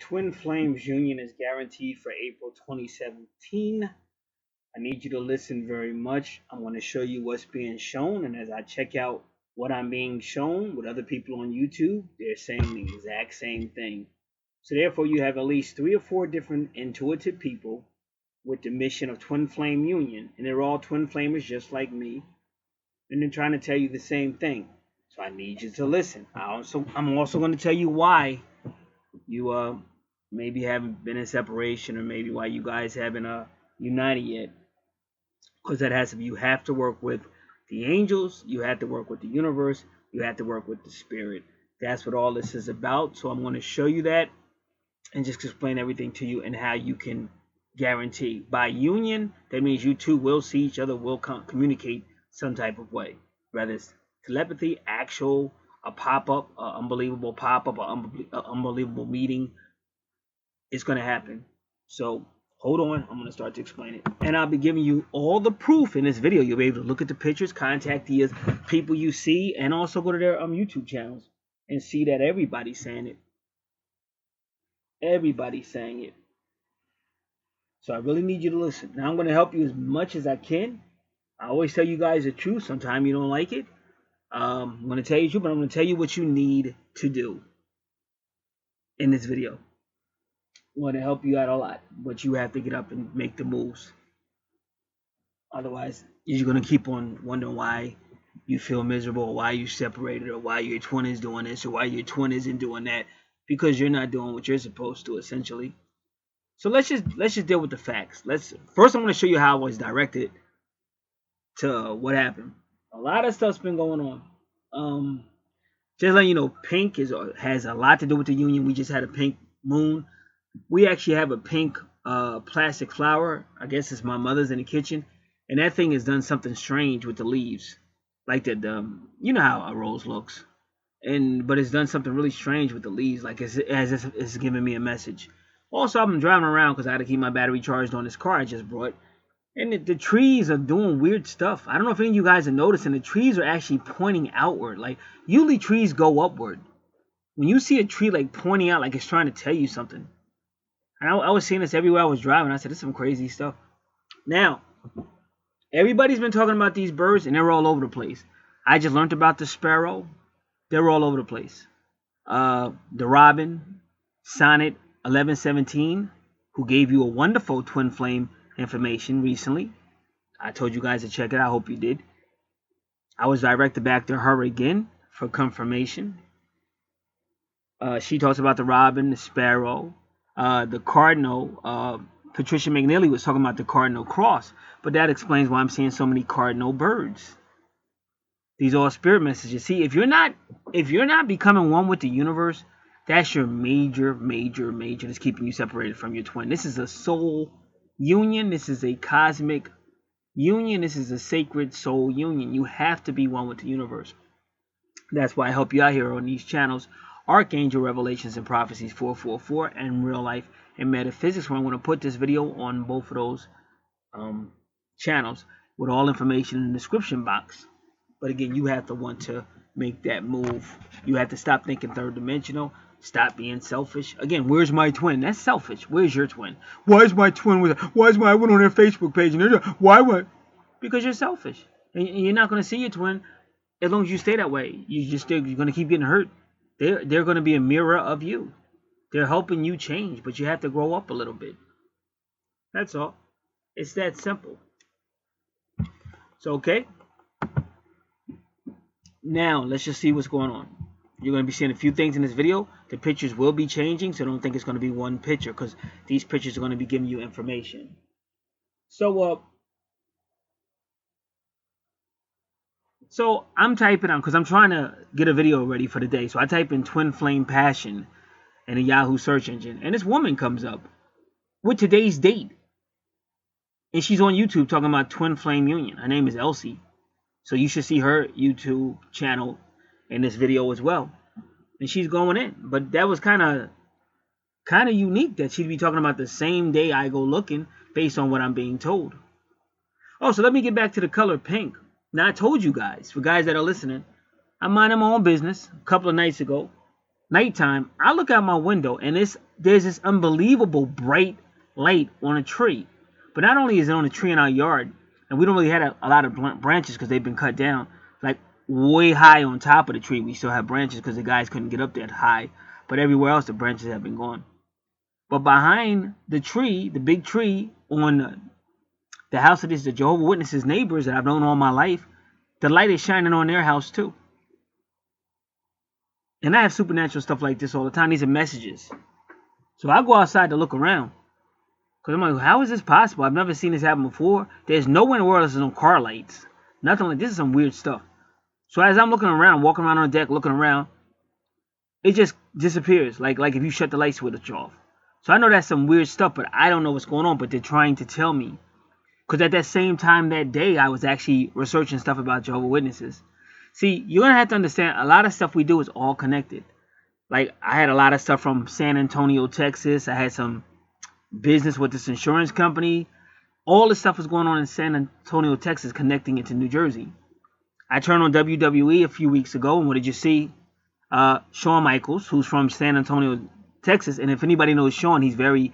Twin Flames Union is guaranteed for April 2017. I need you to listen very much. I'm going to show you what's being shown, and as I check out what I'm being shown with other people on YouTube, they're saying the exact same thing. So therefore, you have at least 3 or 4 different intuitive people with the mission of Twin Flame Union, and they're all twin flamers just like me, and they're trying to tell you the same thing. So I need you to listen. I'm also going to tell you why you maybe haven't been in separation, or maybe why you guys haven't united yet. Because you have to work with the angels, you have to work with the universe, you have to work with the spirit. That's what all this is about. So I'm going to show you that and just explain everything to you and how you can guarantee. By union, that means you two will see each other, will communicate some type of way. Whether it's telepathy, actual, a pop-up, unbelievable pop-up, unbelievable meeting, it's going to happen. So hold on, I'm going to start to explain it. And I'll be giving you all the proof in this video. You'll be able to look at the pictures, contact the people you see, and also go to their YouTube channels and see that everybody's saying it. Everybody's saying it. So I really need you to listen. Now I'm going to help you as much as I can. I always tell you guys the truth. Sometimes you don't like it. I'm going to tell you the truth, but I'm going to tell you what you need to do in this video. I want to help you out a lot, but you have to get up and make the moves. Otherwise, you're going to keep on wondering why you feel miserable, or why you separated, or why your twin is doing this, or why your twin isn't doing that, because you're not doing what you're supposed to, essentially. So let's just deal with the facts. First I'm going to show you how I was directed to what happened. A lot of stuff's been going on. Just letting you know, pink has a lot to do with the union. We just had a pink moon. We actually have a pink plastic flower. I guess it's my mother's in the kitchen, and that thing has done something strange with the leaves, like that. You know how a rose looks, but it's done something really strange with the leaves, like it's giving me a message. Also, I've been driving around because I had to keep my battery charged on this car I just brought, and the trees are doing weird stuff. I don't know if any of you guys are noticing. The trees are actually pointing outward. Like usually trees go upward. When you see a tree like pointing out, like it's trying to tell you something. And I was seeing this everywhere I was driving. I said, this is some crazy stuff. Now, everybody's been talking about these birds, and they're all over the place. I just learned about the sparrow. They're all over the place. The robin, Sonnet 1117, who gave you a wonderful twin flame information recently. I told you guys to check it out. I hope you did. I was directed back to her again for confirmation. She talks about the robin, the sparrow, the cardinal. Patricia McNeely was talking about the cardinal cross, but that explains why I'm seeing so many cardinal birds. These are all spirit messages. See, if you're not becoming one with the universe, that's your major that's keeping you separated from your twin. This is a soul union. This is a cosmic union. This is a sacred soul union. You have to be one with the universe. That's why I help you out here on these channels. Archangel Revelations and Prophecies 444 and Real Life and Metaphysics, where I'm going to put this video on both of those channels with all information in the description box. But again, you have to want to make that move. You have to stop thinking third dimensional. Stop being selfish. Again, where's my twin? That's selfish. Where's your twin? Why is my twin I went on their Facebook page and why? Because you're selfish. And you're not going to see your twin as long as you stay that way. You're going to keep getting hurt. They're going to be a mirror of you. They're helping you change, but you have to grow up a little bit. That's all. It's that simple. So, okay. Now, let's just see what's going on. You're going to be seeing a few things in this video. The pictures will be changing, so don't think it's going to be one picture, because these pictures are going to be giving you information. So I'm typing on, because I'm trying to get a video ready for the day. So I type in Twin Flame Passion in a Yahoo search engine, and this woman comes up with today's date. And she's on YouTube talking about Twin Flame Union. Her name is Elsie. So you should see her YouTube channel in this video as well. And she's going in. But that was kind of unique that she'd be talking about the same day I go looking based on what I'm being told. Oh, so let me get back to the color pink. Now, I told you guys, for guys that are listening, I'm minding my own business a couple of nights ago. nighttime, I look out my window and there's this unbelievable bright light on a tree. But not only is it on a tree in our yard, and we don't really have a lot of branches because they've been cut down, like way high on top of the tree, we still have branches because the guys couldn't get up that high. But everywhere else, the branches have been gone. But behind the tree, the big tree on the house of the Jehovah's Witnesses neighbors that I've known all my life, the light is shining on their house too. And I have supernatural stuff like this all the time. These are messages. So I go outside to look around. Because I'm like, how is this possible? I've never seen this happen before. There's nowhere in the world there's no car lights. Nothing like this. Is some weird stuff. So as I'm looking around, walking around on the deck, looking around, it just disappears. Like if you shut the light switch off. So I know that's some weird stuff, but I don't know what's going on. But they're trying to tell me. Because at that same time that day, I was actually researching stuff about Jehovah's Witnesses. See, you're going to have to understand, a lot of stuff we do is all connected. Like, I had a lot of stuff from San Antonio, Texas. I had some business with this insurance company. All this stuff was going on in San Antonio, Texas, connecting it to New Jersey. I turned on WWE a few weeks ago, and what did you see? Shawn Michaels, who's from San Antonio, Texas. And if anybody knows Shawn, he's very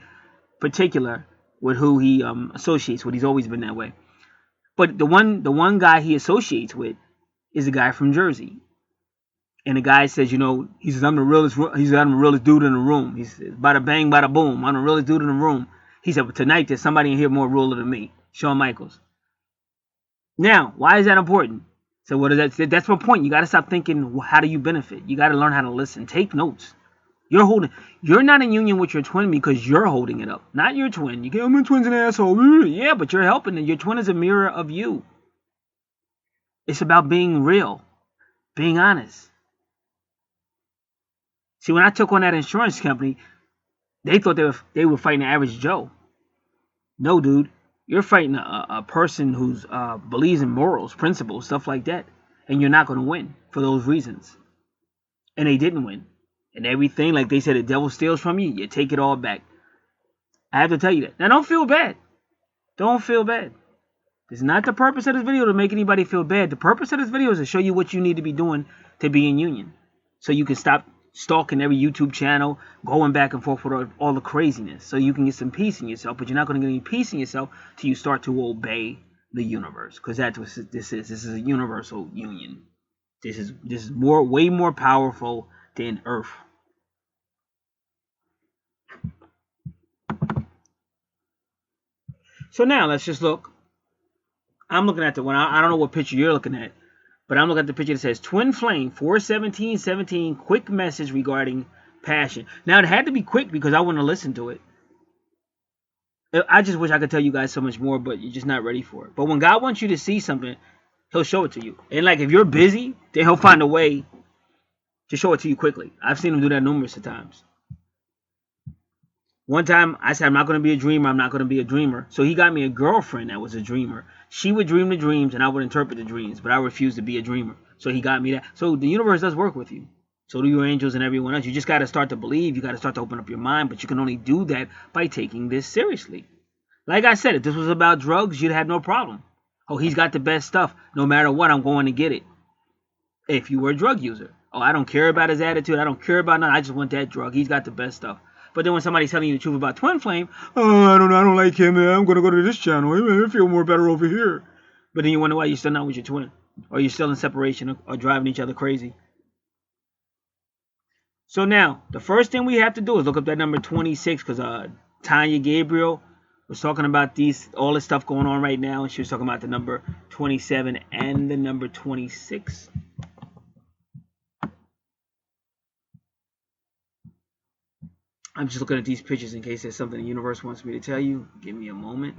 particular with who he associates with. He's always been that way. But the one guy he associates with is a guy from Jersey. And the guy says, he says, I'm the realest dude in the room. He says, bada bang, bada boom. I'm the realest dude in the room. He said, but tonight there's somebody in here more ruler than me. Shawn Michaels. Now, why is that important? So what is that? That's my point. You got to stop thinking, well, how do you benefit? You got to learn how to listen. Take notes. You're not in union with your twin because you're holding it up. Not your twin. You go, my twin's an asshole. Yeah, but you're helping it. Your twin is a mirror of you. It's about being real, being honest. See, when I took on that insurance company, they thought they were fighting the average Joe. No, dude, you're fighting a person who's believes in morals, principles, stuff like that, and you're not going to win for those reasons. And they didn't win. And everything, like they said, the devil steals from you, you take it all back. I have to tell you that. Now, don't feel bad. Don't feel bad. It's not the purpose of this video to make anybody feel bad. The purpose of this video is to show you what you need to be doing to be in union. So you can stop stalking every YouTube channel, going back and forth with all the craziness. So you can get some peace in yourself. But you're not going to get any peace in yourself till you start to obey the universe. Because that's what this is. This is a universal union. This is way more powerful than Earth. So now let's just look. I'm looking at the one. I don't know what picture you're looking at, but I'm looking at the picture that says Twin Flame 41717 quick message regarding passion. Now it had to be quick because I want to listen to it. I just wish I could tell you guys so much more, but you're just not ready for it. But when God wants you to see something, He'll show it to you. And like if you're busy, then He'll find a way to show it to you quickly. I've seen Him do that numerous of times. One time, I said, I'm not going to be a dreamer. I'm not going to be a dreamer. So he got me a girlfriend that was a dreamer. She would dream the dreams, and I would interpret the dreams. But I refused to be a dreamer. So he got me that. So the universe does work with you. So do your angels and everyone else. You just got to start to believe. You got to start to open up your mind. But you can only do that by taking this seriously. Like I said, if this was about drugs, you'd have no problem. Oh, he's got the best stuff. No matter what, I'm going to get it. If you were a drug user. Oh, I don't care about his attitude. I don't care about nothing. I just want that drug. He's got the best stuff. But then when somebody's telling you the truth about Twin Flame, oh, I don't like him. I'm going to go to this channel. I feel more better over here. But then you wonder why you're still not with your twin. Or you're still in separation or driving each other crazy. So now, the first thing we have to do is look up that number 26. Because Tanya Gabriel was talking about all this stuff going on right now. And she was talking about the number 27 and the number 26. I'm just looking at these pictures in case there's something the universe wants me to tell you. Give me a moment.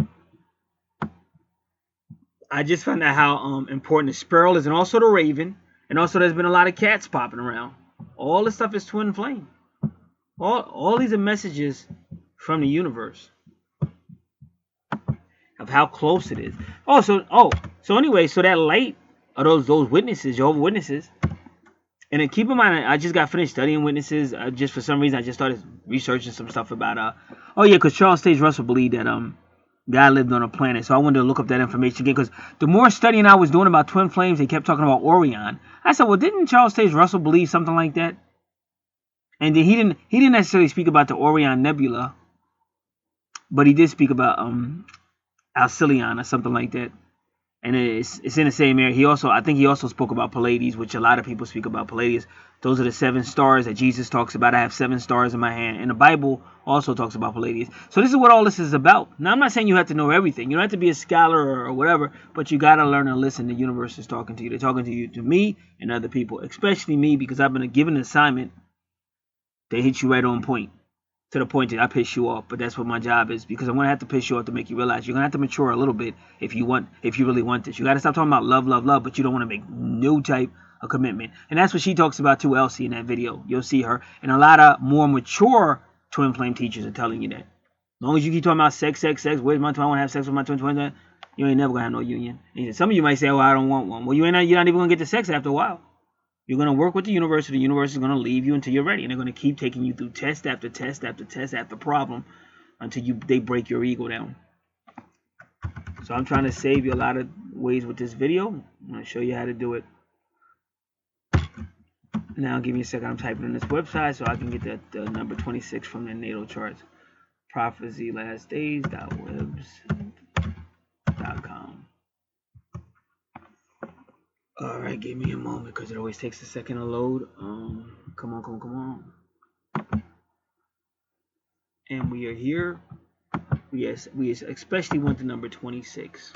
I just found out how important the sparrow is, and also the raven, and also there's been a lot of cats popping around. All this stuff is Twin Flame. All these are messages from the universe of how close it is. So anyway, so that light of those witnesses, Jehovah's Witnesses. And then keep in mind, I just got finished studying witnesses. Just for some reason, I just started researching some stuff about, because Charles Stage Russell believed that God lived on a planet. So I wanted to look up that information again, because the more studying I was doing about twin flames, they kept talking about Orion. I said, well, didn't Charles Stage Russell believe something like that? And then he didn't necessarily speak about the Orion Nebula, but he did speak about Alcyon or something like that. And it's in the same area. I think he also spoke about Pleiades, which a lot of people speak about Pleiades. Those are the 7 stars that Jesus talks about. I have 7 stars in my hand. And the Bible also talks about Pleiades. So this is what all this is about. Now, I'm not saying you have to know everything. You don't have to be a scholar or whatever, but you got to learn and listen. The universe is talking to you. They're talking to you, to me, and other people, especially me, because I've been given an assignment. They hit you right on point. To the point that I piss you off, but that's what my job is, because I'm gonna have to piss you off to make you realize you're gonna have to mature a little bit if you really want this. You gotta stop talking about love, love, love, but you don't want to make no type of commitment. And that's what she talks about too, Elsie, in that video. You'll see her, and a lot of more mature twin flame teachers are telling you that. As long as you keep talking about sex, where's my twin? I want to have sex with my twin. You ain't never gonna have no union. And some of you might say, "Oh, I don't want one." Well, you're not even gonna get to sex after a while. You're going to work with the universe, and the universe is going to leave you until you're ready. And they're going to keep taking you through test after test after test after problem until they break your ego down. So I'm trying to save you a lot of ways with this video. I'm going to show you how to do it. Now, give me a second. I'm typing in this website so I can get the number 26 from the natal charts. prophecylastdays.webs.com. Alright, give me a moment because it always takes a second to load. Come on. And we are here. Yes, we especially want the number 26.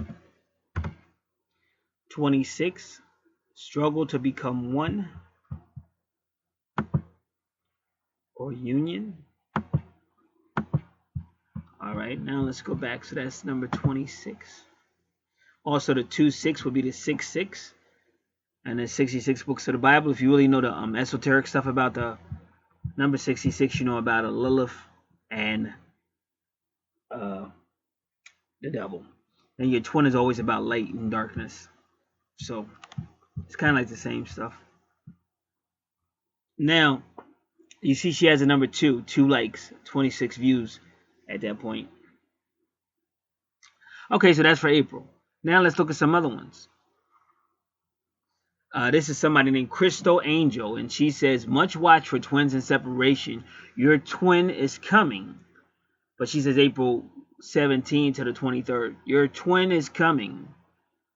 26, struggle to become one or union. Alright, now let's go back. So that's number 26. Also, the 26 would be the 66. And the 66 books of the Bible. If you really know the esoteric stuff about the number 66, you know about a Lilith and the devil. And your twin is always about light and darkness. So it's kind of like the same stuff. Now, you see she has a number 2 likes, 26 views at that point. Okay, so that's for April. Now let's look at some other ones. This is somebody named Crystal Angel, and she says, much watch for twins in separation. Your twin is coming. But she says April 17 to the 23rd. Your twin is coming.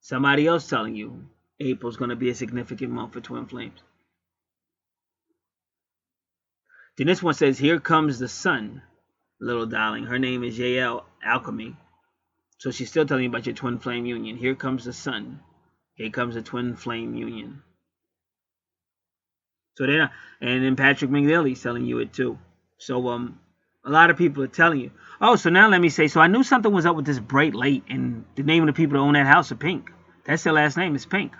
Somebody else telling you April's going to be a significant month for twin flames. Then this one says, here comes the sun, little darling. Her name is Yael Alchemy. So she's still telling you about your twin flame union. Here comes the sun. Here comes a twin flame union. So and then Patrick McNeely's telling you it too. So a lot of people are telling you. Oh, so now let me say. So I knew something was up with this bright light, and the name of the people that own that house are Pink. That's their last name is Pink.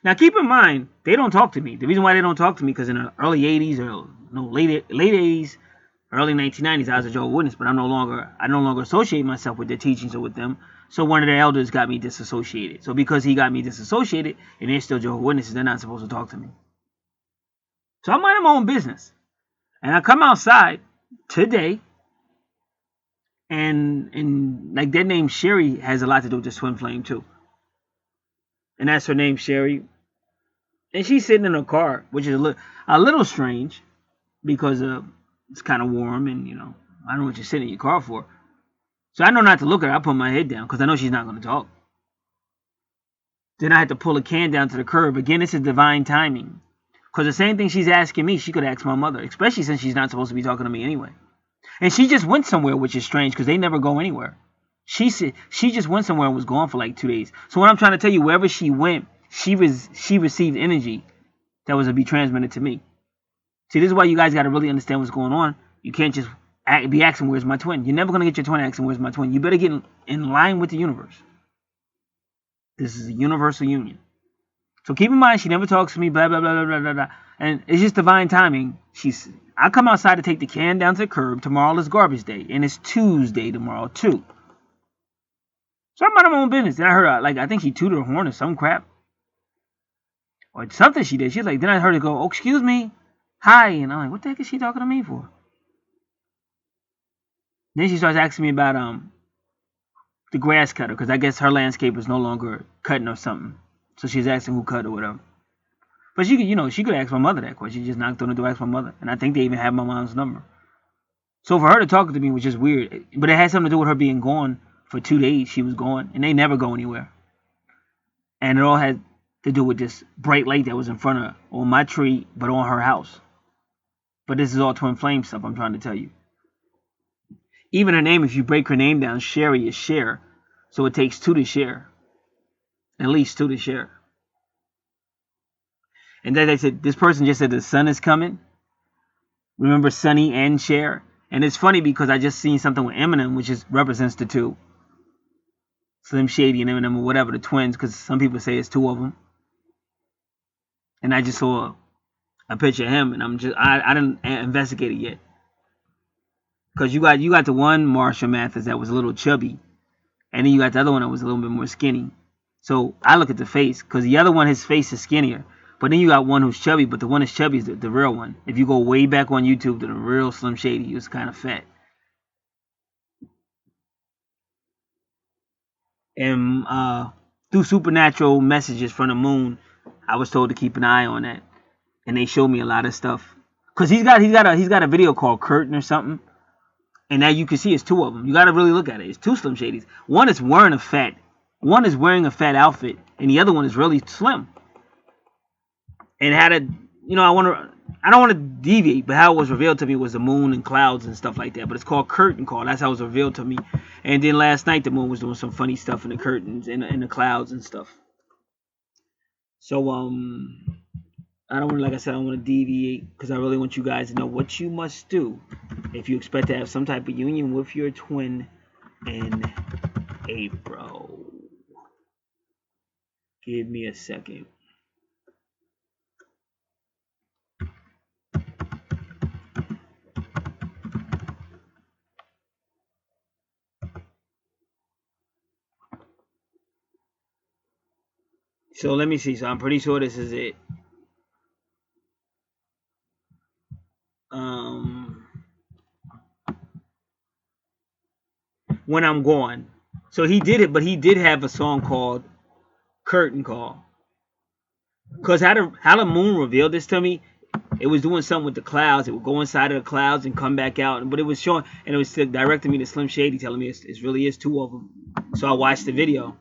Now keep in mind they don't talk to me. The reason why they don't talk to me because in the early 80s or no late 80s, early 1990s I was a Jehovah's Witness, but I no longer associate myself with their teachings or with them. So one of the elders got me disassociated. So because he got me disassociated, and they're still Jehovah's Witnesses, they're not supposed to talk to me. So I'm minding my own business. And I come outside today, and like their name Sherry has a lot to do with this twin flame too. And that's her name, Sherry. And she's sitting in her car, which is a little strange because it's kind of warm, and I don't know what you're sitting in your car for. So I know not to look at her. I put my head down because I know she's not going to talk. Then I had to pull a can down to the curb. Again, this is divine timing. Because the same thing she's asking me, she could ask my mother. Especially since she's not supposed to be talking to me anyway. And she just went somewhere, which is strange because they never go anywhere. She said she just went somewhere and was gone for like 2 days. So what I'm trying to tell you, wherever she went, she received energy that was to be transmitted to me. See, this is why you guys got to really understand what's going on. You can't just be asking, where's my twin? You're never going to get your twin asking, where's my twin? You better get in line with the universe. This is a universal union. So keep in mind, she never talks to me, blah, blah, blah, blah, blah, blah. And it's just divine timing. I come outside to take the can down to the curb. Tomorrow is garbage day. And it's Tuesday tomorrow, too. So I'm minding my own business. Then I heard, I think she tooted her horn or some crap. Or something she did. She's like, then I heard her go, oh, excuse me. Hi. And I'm like, what the heck is she talking to me for? Then she starts asking me about the grass cutter, because I guess her landscape is no longer cutting or something. So she's asking who cut or whatever. But she could, she could ask my mother that question. She just knocked on the door, asked my mother, and I think they even have my mom's number. So for her to talk to me was just weird. But it had something to do with her being gone for 2 days. She was gone, and they never go anywhere. And it all had to do with this bright light that was in front of her, on my tree, but on her house. But this is all twin flame stuff I'm trying to tell you. Even her name, if you break her name down, Sherry is share. So it takes 2 to share. At least 2 to share. And then they said, this person just said the sun is coming. Remember Sunny and Cher? And it's funny because I just seen something with Eminem, which represents the 2. Slim Shady and Eminem, or whatever, the twins, because some people say it's 2 of them. And I just saw a picture of him, and I didn't investigate it yet. Because you got the one Marshall Mathers that was a little chubby, and then you got the other one that was a little bit more skinny. So I look at the face, because the other one, his face is skinnier. But then you got one who's chubby, but the one that's chubby is the real one. If you go way back on YouTube to the real Slim Shady, he was kind of fat. And through supernatural messages from the moon, I was told to keep an eye on that. And they showed me a lot of stuff. Because he's got a video called Curtain or something. And now you can see it's 2 of them. You got to really look at it. It's 2 Slim Shadys. One is wearing a fat outfit, and the other one is really slim. And had a, I don't want to deviate, but how it was revealed to me was the moon and clouds and stuff like that. But it's called Curtain Call. That's how it was revealed to me. And then last night the moon was doing some funny stuff in the curtains and in the clouds and stuff. So I don't want to, like I said, I don't want to deviate because I really want you guys to know what you must do if you expect to have some type of union with your twin in April. Give me a second. So let me see. So I'm pretty sure this is it. When I'm gone. So he did it, but he did have a song called Curtain Call. Because how the moon revealed this to me, it was doing something with the clouds. It would go inside of the clouds and come back out. But it was showing, and it was directing me to Slim Shady, telling me it really is 2 of them. So I watched the video.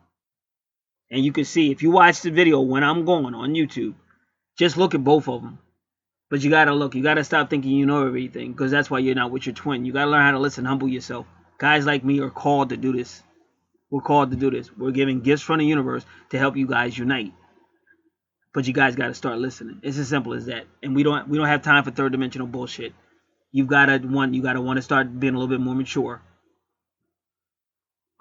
And you can see, if you watch the video when I'm gone on YouTube, just look at both of them. But you got to look. You got to stop thinking you know everything. Because that's why you're not with your twin. You got to learn how to listen, humble yourself. Guys like me are called to do this. We're called to do this. We're giving gifts from the universe to help you guys unite. But you guys got to start listening. It's as simple as that. And we don't have time for third dimensional bullshit. You got to want to start being a little bit more mature.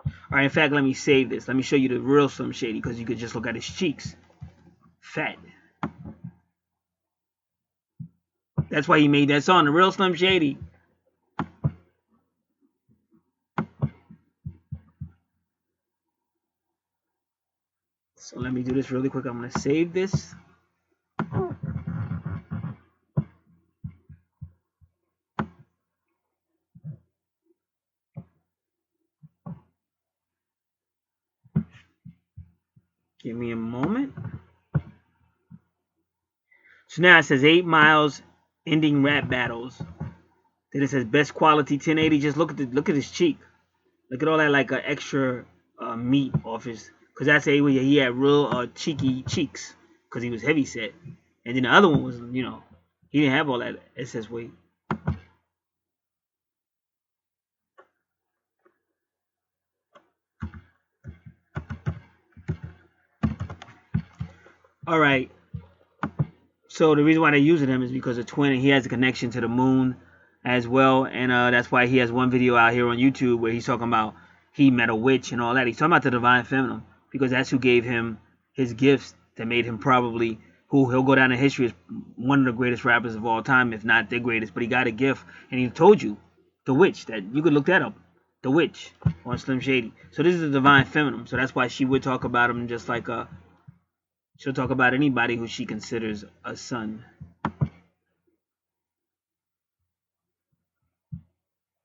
All right, in fact, let me save this. Let me show you the real Slim Shady because you could just look at his cheeks. Fat. That's why he made that song, the real Slim Shady. So let me do this really quick. I'm going to save this. Give me a moment. So now it says 8 miles ending rap battles. Then it says best quality 1080. Just look at his cheek. Look at all that like extra meat off his. Because that's he had real cheeky cheeks. Because he was heavy set. And then the other one was, he didn't have all that excess weight. All right. So the reason why they're using him is because the twin, he has a connection to the moon as well. And that's why he has one video out here on YouTube where he's talking about he met a witch and all that. He's talking about the divine feminine because that's who gave him his gifts that made him probably who he'll go down in history as one of the greatest rappers of all time, if not the greatest. But he got a gift, and he told you, the witch, that you could look that up, the witch on Slim Shady. So this is the divine feminine. So that's why she would talk about him just like she'll talk about anybody who she considers a son.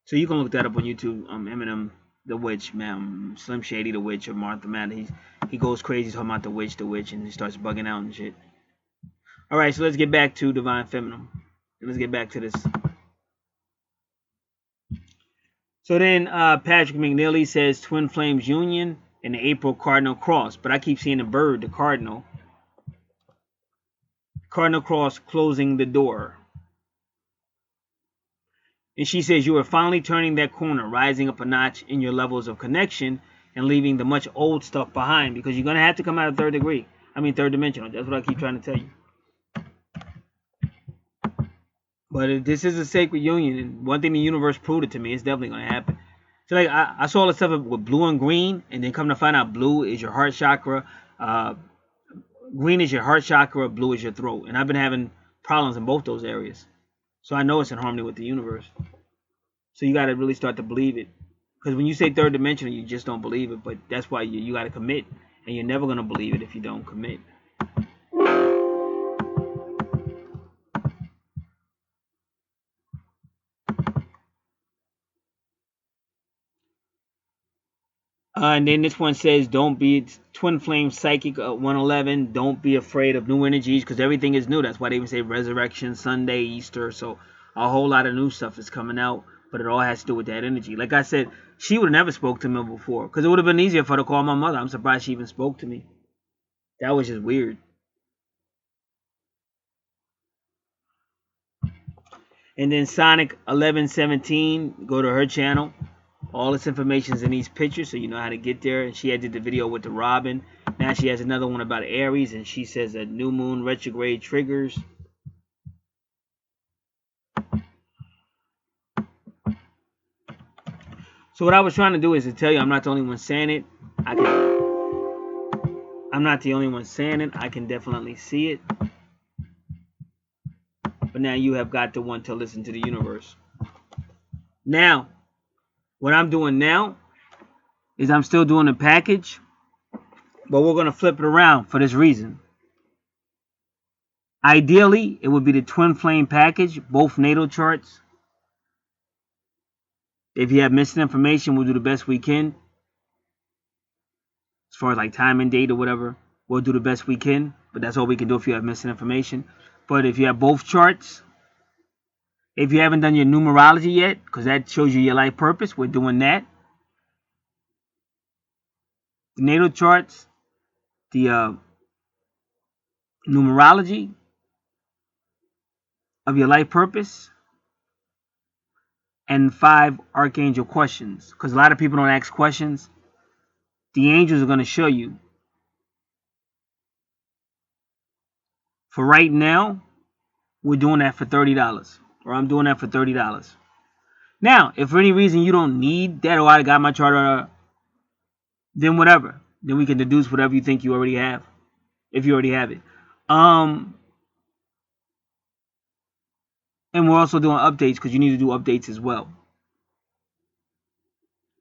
So you can look that up on YouTube. Eminem, the witch, man, Slim Shady, the witch, or Martha, man. He goes crazy talking about the witch, and he starts bugging out and shit. All right, so let's get back to Divine Feminine. Let's get back to this. So then Patrick McNeely says Twin Flames Union and the April Cardinal Cross. But I keep seeing the bird, the Cardinal. Cardinal Cross closing the door. And she says you are finally turning that corner, rising up a notch in your levels of connection and leaving the much old stuff behind, because you're going to have to come out of third dimensional. That's what I keep trying to tell you. But this is a sacred union, and one thing the universe proved it to me, it's definitely going to happen. So like I saw all the stuff with blue and green, and then come to find out blue is your heart chakra, green is your heart chakra, blue is your throat. And I've been having problems in both those areas. So I know it's in harmony with the universe. So you got to really start to believe it. Because when you say third dimensional, you just don't believe it. But that's why you got to commit. And you're never going to believe it if you don't commit. And then this one says, don't be Twin Flame Psychic 111. Don't be afraid of new energies, because everything is new. That's why they even say Resurrection, Sunday, Easter. So a whole lot of new stuff is coming out. But it all has to do with that energy. Like I said, she would have never spoke to me before, because it would have been easier for her to call my mother. I'm surprised she even spoke to me. That was just weird. And then Sonic 1117, go to her channel. All this information is in these pictures, so you know how to get there. And she had did the video with the Robin. Now she has another one about Aries, and she says that new moon retrograde triggers. So what I was trying to do is to tell you I'm not the only one saying it. I'm not the only one saying it. I can definitely see it. But now you have got to want to listen to the universe. Now, what I'm doing now is I'm still doing the package, but we're going to flip it around for this reason. Ideally, it would be the Twin Flame package, both natal charts. If you have missing information, we'll do the best we can. As far as like time and date or whatever, we'll do the best we can. But that's all we can do if you have missing information. But if you have both charts, if you haven't done your numerology yet, because that shows you your life purpose, we're doing that. The natal charts, the numerology of your life purpose, and 5 archangel questions. Because a lot of people don't ask questions. The angels are going to show you. For right now, we're doing that for $30. Or I'm doing that for $30. Now, if for any reason you don't need that, or I got my chart, then whatever. Then we can deduce whatever you think you already have. If you already have it. And we're also doing updates, because you need to do updates as well.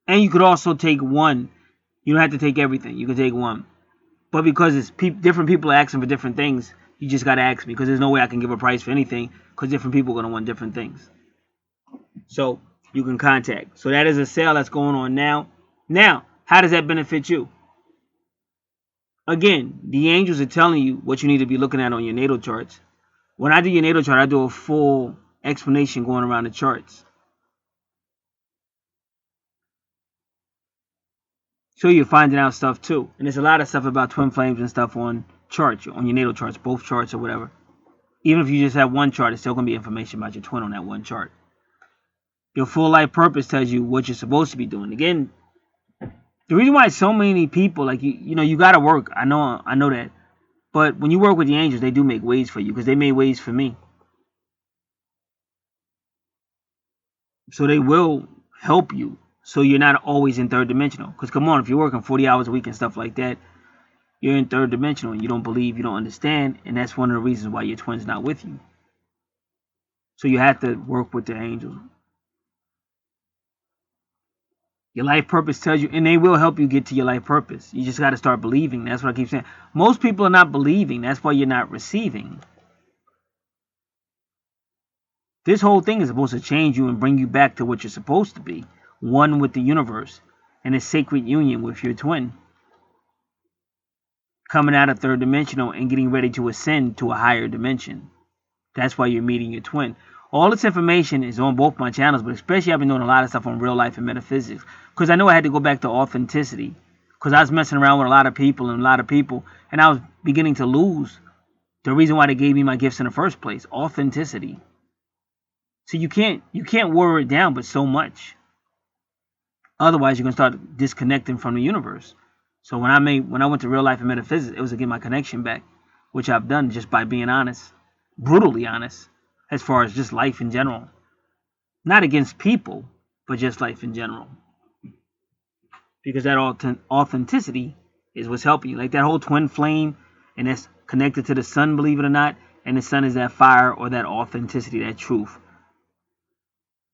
And you could also take one. You don't have to take everything. You can take one. But because it's different people are asking for different things, you just got to ask me, because there's no way I can give a price for anything, because different people are going to want different things. So you can contact. So that is a sale that's going on now. Now, how does that benefit you? Again, the angels are telling you what you need to be looking at on your natal charts. When I do your natal chart, I do a full explanation going around the charts. So you're finding out stuff too. And there's a lot of stuff about twin flames and stuff on charts, on your natal charts, both charts or whatever. Even if you just have one chart, it's still going to be information about your twin on that one chart. Your full life purpose tells you what you're supposed to be doing. Again, the reason why so many people, like, you know, you got to work. I know that. But when you work with the angels, they do make ways for you, because they made ways for me. So they will help you, so you're not always in third dimensional. Because come on, if you're working 40 hours a week and stuff like that, you're in third dimensional and you don't believe, you don't understand, and that's one of the reasons why your twin's not with you. So you have to work with the angels. Your life purpose tells you, and they will help you get to your life purpose. You just got to start believing. That's what I keep saying. Most people are not believing. That's why you're not receiving. This whole thing is supposed to change you and bring you back to what you're supposed to be. One with the universe and a sacred union with your twin. coming out of third dimensional and getting ready to ascend to a higher dimension. That's why you're meeting your twin. All this information is on both my channels, but especially I've been doing a lot of stuff on real life and metaphysics, because I know I had to go back to authenticity, because I was messing around with a lot of people, and I was beginning to lose the reason why they gave me my gifts in the first place: authenticity. So you can't water it down, but so much. Otherwise, you're gonna start disconnecting from the universe. So when I went to real life and metaphysics, it was to get my connection back, which I've done just by being honest, brutally honest, as far as just life in general. Not against people, but just life in general. Because that authenticity is what's helping you. Like that whole twin flame, and that's connected to the sun, believe it or not. And the sun is that fire or that authenticity, that truth,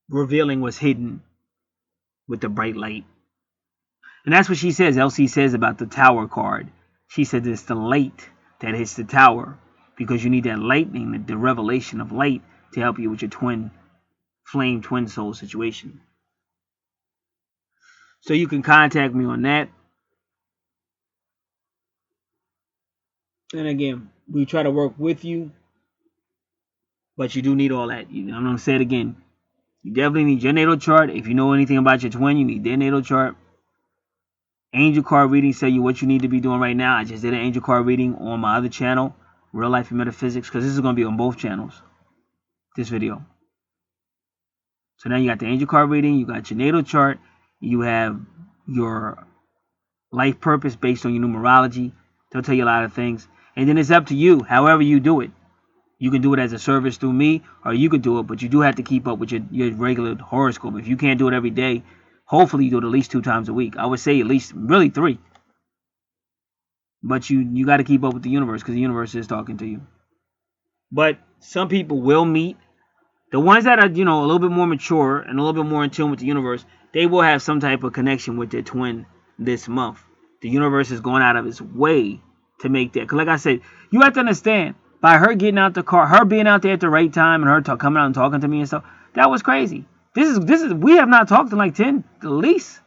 revealing what's hidden with the bright light. And that's what she says. LC says about the tower card. She said it's the light that hits the tower, because you need that lightning, the revelation of light, to help you with your twin flame, twin soul situation. So you can contact me on that. And again, we try to work with you, but you do need all that. I'm going to say it again. You definitely need your natal chart. If you know anything about your twin, you need their natal chart. Angel card readings tell you what you need to be doing right now. I just did an angel card reading on my other channel, Real Life and Metaphysics, because this is going to be on both channels, this video. So now you got the angel card reading, you got your natal chart, you have your life purpose based on your numerology. They'll tell you a lot of things. And then it's up to you, however you do it. You can do it as a service through me, or you could do it, but you do have to keep up with your regular horoscope. If you can't do it every day, hopefully you do it at least 2 times a week. I would say at least really 3. But you got to keep up with the universe, because the universe is talking to you. But some people will meet. The ones that are, a little bit more mature and a little bit more in tune with the universe, they will have some type of connection with their twin this month. The universe is going out of its way to make that. Because like I said, you have to understand, by her getting out the car, her being out there at the right time, and her coming out and talking to me and stuff, that was crazy. This is we have not talked in like 10 at least.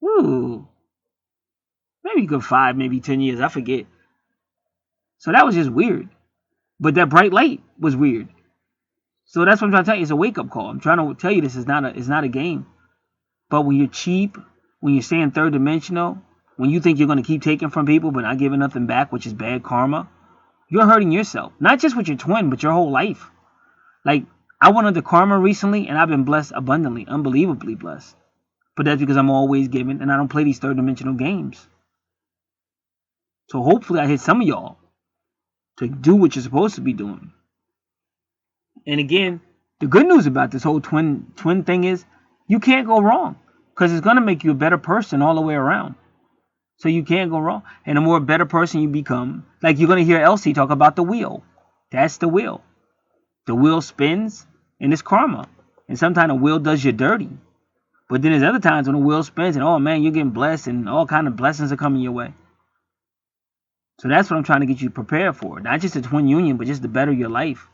Ooh. Maybe good 5, maybe 10 years, I forget. So that was just weird. But that bright light was weird. So that's what I'm trying to tell you. It's a wake-up call. I'm trying to tell you this is not a game. But when you're cheap, when you're staying third dimensional, when you think you're going to keep taking from people but not giving nothing back, which is bad karma, you're hurting yourself. Not just with your twin, but your whole life. Like, I went under karma recently, and I've been blessed abundantly, unbelievably blessed. But that's because I'm always giving, and I don't play these third dimensional games. So hopefully I hit some of y'all to do what you're supposed to be doing. And again, the good news about this whole twin thing is you can't go wrong, because it's going to make you a better person all the way around. So you can't go wrong. And the more better person you become, like you're going to hear Elsie talk about the wheel. That's the wheel. The wheel spins, and it's karma. And sometimes the wheel does you dirty. But then there's other times when the wheel spins, and oh man, you're getting blessed, and all kind of blessings are coming your way. So that's what I'm trying to get you prepared for. Not just a twin union, but just to better your life.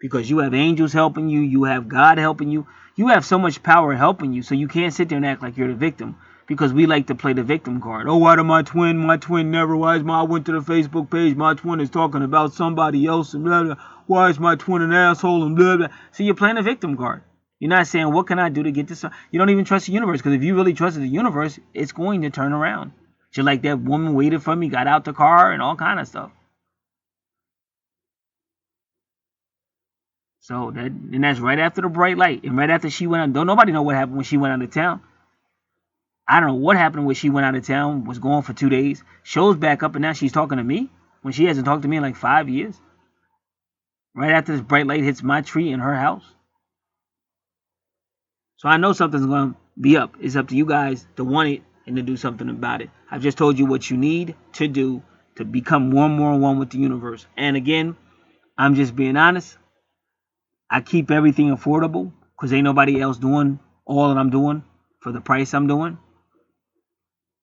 Because you have angels helping you. You have God helping you. You have so much power helping you. So you can't sit there and act like you're the victim. Because we like to play the victim card. Oh, why did my twin never? I went to the Facebook page. My twin is talking about somebody else. And blah, blah. Why is my twin an asshole? And blah, blah. So you're playing the victim card. You're not saying, what can I do to get this? You don't even trust the universe. Because if you really trusted the universe, it's going to turn around. Just like that woman waited for me, got out the car, and all kind of stuff. So that's right after the bright light, and right after she went out. Don't nobody know what happened when she went out of town. I don't know what happened when she went out of town. Was gone for 2 days. Shows back up, and now she's talking to me when she hasn't talked to me in like 5 years. Right after this bright light hits my tree in her house. So I know something's going to be up. It's up to you guys to want it and to do something about it. I've just told you what you need to do to become more one with the universe. And again, I'm just being honest. I keep everything affordable because ain't nobody else doing all that I'm doing for the price I'm doing.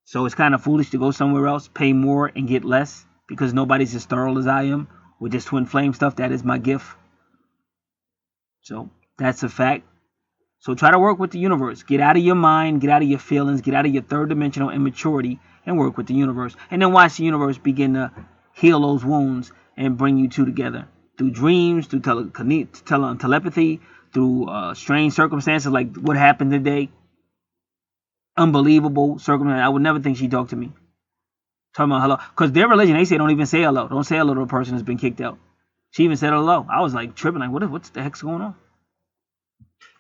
So it's kind of foolish to go somewhere else, pay more and get less, because nobody's as thorough as I am with this twin flame stuff. That is my gift. So that's a fact. So try to work with the universe. Get out of your mind, get out of your feelings, get out of your third dimensional immaturity, and work with the universe. And then watch the universe begin to heal those wounds and bring you two together through dreams, through telepathy, through strange circumstances like what happened today. Unbelievable circumstance. I would never think she talked to me. Talking about hello. Because their religion, they say don't even say hello. Don't say hello to a person that's been kicked out. She even said hello. I was like tripping, like, what the heck's going on?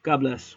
God bless.